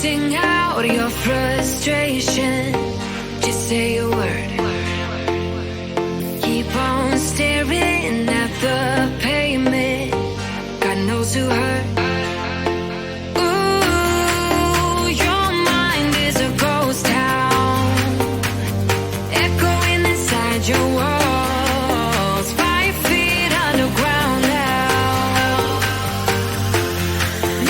Sing out your frustration, just say a word. Keep on staring at the pavement, God knows who hurt. Ooh, your mind is a ghost town, echoing inside your walls, 5 feet underground now.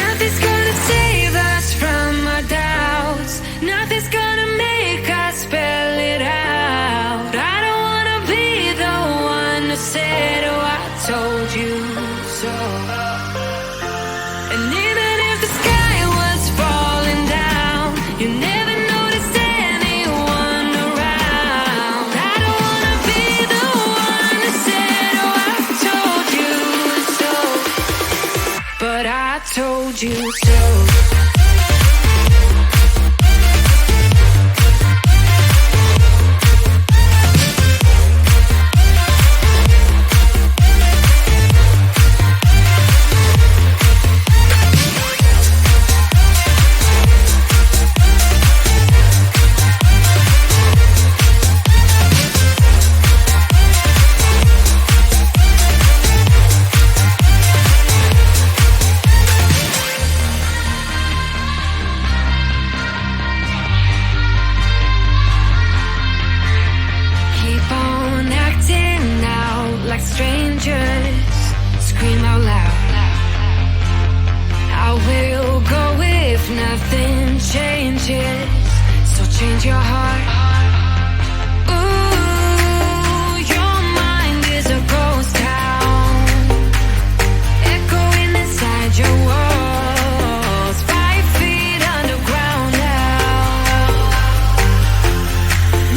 Nothing's gonna save us from our doubts, nothing's gonna make us spell it out. I don't wanna be the one who said, oh, I told you so. And even if the sky was falling down, you never noticed anyone around. I don't wanna be the one who said, oh, I told you so, but I told you so. Keep on acting out like strangers, scream out loud. I will go if nothing changes, so change your heart. Ooh, your mind is a ghost town, echoing inside your walls, 5 feet underground now.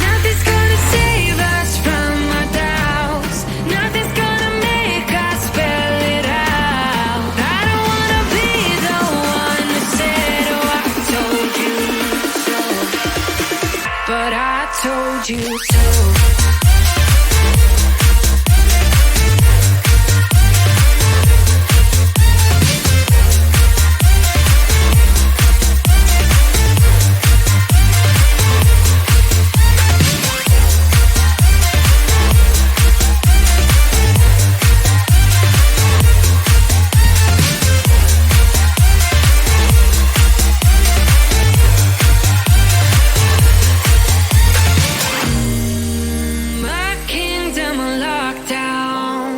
Nothing's gonna save us from our doubts, nothing's gonna make us spell it out. I don't wanna be the one who said, oh, I told you so, but I told you so. My kingdom on lockdown,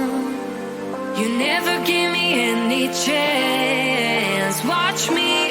you never give me any chance. Watch me